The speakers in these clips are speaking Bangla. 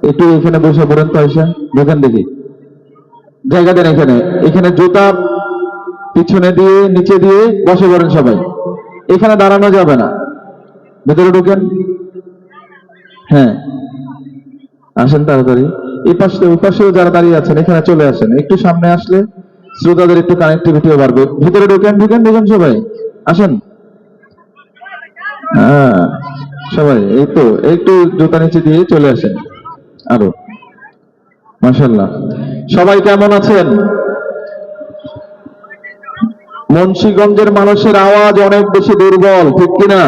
একটু এখানে বসে পড়েন তো, আয়সা দেখেন দেখি, জায়গা দেন এখানে। এখানে জুতা পিছনে দিয়ে নিচে দিয়ে বসে পড়েন সবাই, এখানে দাঁড়ানো যাবে না, ভেতরে ঢুকেন। হ্যাঁ আসেন তাড়াতাড়ি, এই পাশে ওই পাশেও যারা দাঁড়িয়ে আছেন এখানে চলে আসেন, একটু সামনে আসলে শ্রোতাদের একটু কানেক্টিভিটিও বাড়বে। ভিতরে ঢুকেন ঢুকেন ঢুকেন সবাই, আসেন। হ্যাঁ সবাই এই তো একটু জুতা নিচে দিয়ে চলে আসেন আরো। মাশাআল্লাহ, সবাই কেমন আছেন? মুন্সিগঞ্জের মানুষের আওয়াজ অনেক বেশি দুর্বল, ঠিক কিনা?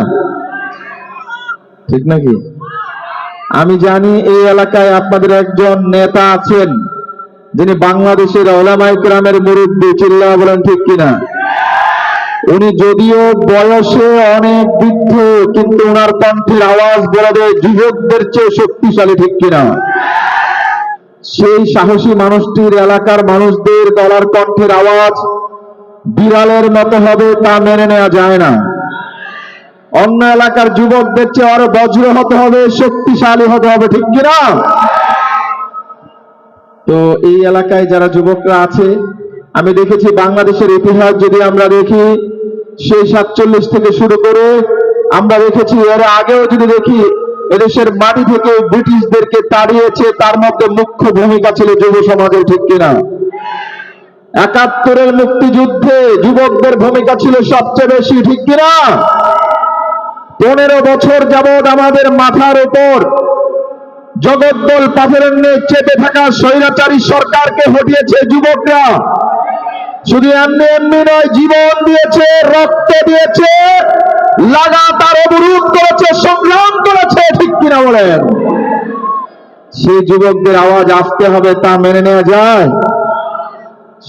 ঠিক নাকি? আমি জানি এই এলাকায় আপনাদের একজন নেতা আছেন যিনি বাংলাদেশের উলামায়ে কেরামের মুরব্বি, চিল্লা বলেন ঠিক কিনা? উনি যদিও বয়সে অনেক বৃদ্ধ, কিন্তু ওনার কণ্ঠের আওয়াজ বলা যায় যুবকদের চেয়ে শক্তিশালী, ঠিক কিনা? সেই সাহসী মানুষটির এলাকার মানুষদের গলার কণ্ঠের আওয়াজ বিড়ালের মতো হবে তা মেনে নেওয়া যায় না। অন্য এলাকার যুবকদের চেয়ে আরো বজ্র হতে হবে, শক্তিশালী হতে হবে, ঠিক কিনা? তো এই এলাকায় যারা যুবকরা আছে, আমি দেখেছি বাংলাদেশের ইতিহাস যদি আমরা দেখি, সেই 47 থেকে শুরু করে আমরা দেখেছি, এর আগেও যদি দেখি, এদেশের মাটি থেকে ব্রিটিশদেরকে তাড়িয়েছে, তার মধ্যে মুখ্য ভূমিকা ছিল যুব সমাজের, ঠিক কিনা? 71-এর মুক্তিযুদ্ধে যুবকদের ভূমিকা ছিল সবচেয়ে বেশি, ঠিক কিনা? 15 বছর যাবৎ আমাদের মাথার উপর জগদ্দল পাথরের চেপে থাকা স্বৈরাচারী সরকারকে হটিয়েছে যুবকরা। শুধু এমনি এমনি নয়, জীবন দিয়েছে, রক্ত দিয়েছে, লাগাতার অবরোধ করেছে, সংগ্রাম করেছে, ঠিক কিনা বলেন? সেই যুবকদের আওয়াজ আসতে হবে, তা মেনে নেওয়া যায়?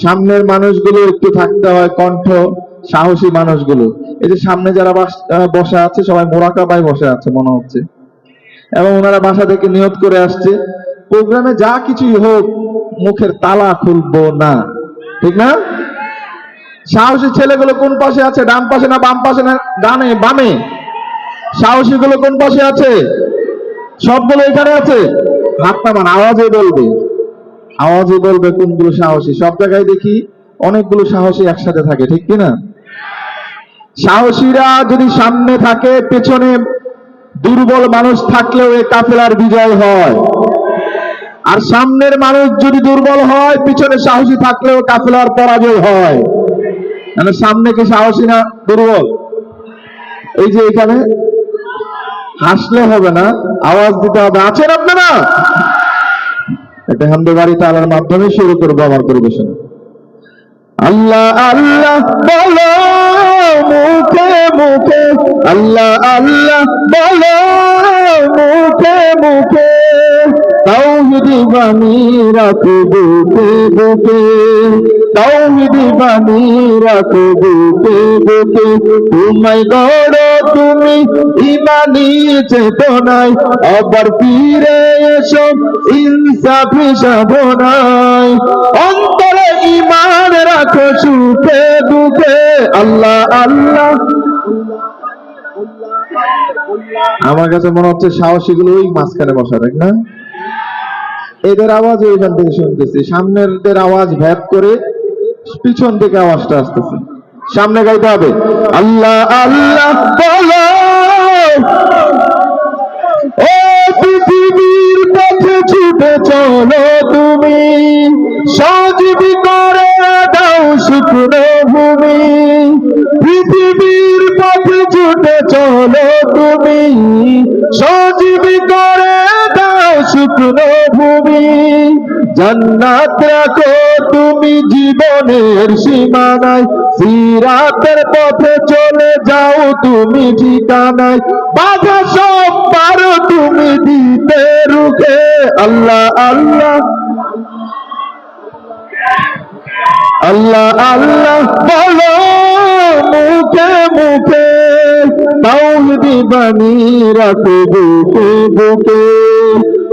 সামনের মানুষগুলো একটু থাকতে হয় কণ্ঠ, সাহসী মানুষগুলো। এই যে সামনে যারা বসে আছে সবাই মোরাকাবায় বসে আছে মনে হচ্ছে, এবং ওনারা বাসা থেকে নিয়ত করে আসছে প্রোগ্রামে যা কিছুই হোক মুখের তালা খুলবো না, ঠিক না? সাহসী ছেলেগুলো কোন পাশে আছে? ডান পাশে না বাম পাশে না ডানে বামে? সাহসী গুলো কোন পাশে আছে? সবগুলো এখানে আছে? হাত নামান, আওয়াজে বলবে, আওয়াজে বলবে কোনগুলো সাহসী। সব জায়গায় দেখি অনেকগুলো সাহসী একসাথে থাকে, ঠিক কিনা? সাহসীরা যদি সামনে থাকে, পেছনে দুর্বল মানুষ থাকলেও এই কাফেলার বিজয় হয়। আর সামনের মানুষ যদি দুর্বল হয়, পিছনে সাহসী থাকলেও কাফেলার পরাজয় হয়। মানে সামনে কি সাহসী না দুর্বল? এই যে এখানে হাসলে হবে না, আওয়াজ দিতে হবে। আছেন আপনারা? একটা হামদে বাড়ি তালার মাধ্যমে শুরু করবো আমার পরিবেশন। আল্লাহ আল্লাহ বলো মুখে মুখে, আল্লাহ আল্লাহ বলো মুখে মুখে, তাওহীদি বাণী রাখো বুকে বুকে, তাওহীদি বাণী রাখো বুকে বুকে। তোমায় গড়ো তুমি ইমানি চেতনায়, আবার ফিরে এসো ইনসাফি সাধনায়। অন্তরে ইমান রাখো সুখে দুঃখে, আল্লাহ আল্লাহ। আমার কাছে মনে হচ্ছে সাহসী গুলো ওই মাঝখানে বসা, ঠিক না? এদের আওয়াজ ওইখান থেকে শুনতেছি, সামনের আওয়াজ ভেদ করে পিছন থেকে আওয়াজটা আসতেছে। সামনে গাইতে হবে আল্লাহ আল্লাহ বলো, ও পৃথিবীর পথে ছুটে চলো তুমি, সজীবী করে দাও শুকনো ভূমি। পৃথিবীর পথে ছুটে চলো তুমি, সজীবী করে দাও শুকনো ভূমি। জান্নাত রাখো তুমি জীবনের সীমানায়, সিরাতের পথে চলে যাও তুমি ঠিকানায়। বাধা সব পারো তুমি দিতে রুখে, আল্লাহ আল্লাহ আল্লাহ আল্লাহ বলো মুখে মুখে, তাওহীদি বাণী রাখো বুকে বুকে,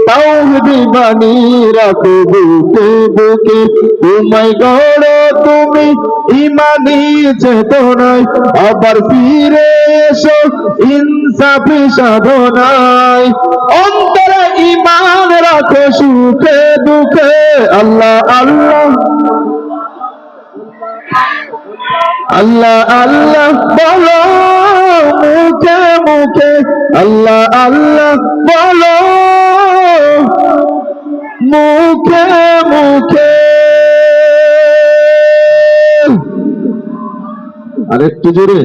তাওহীদি বাণী রাখো বুকে বুকে। তোমায় গড়ো তুমি ইমানি চেতনায়, আবার ফিরে এসো ইনসাফি সাধনায়। অন্তরে ইমান রাখো সুখে দুঃখে আল্লাহ আল্লাহ আল্লাহ আল্লাহ বলো মুখে মুখে আল্লাহ আল্লাহ বলো মুখে মুখে। আরেকটু জোরে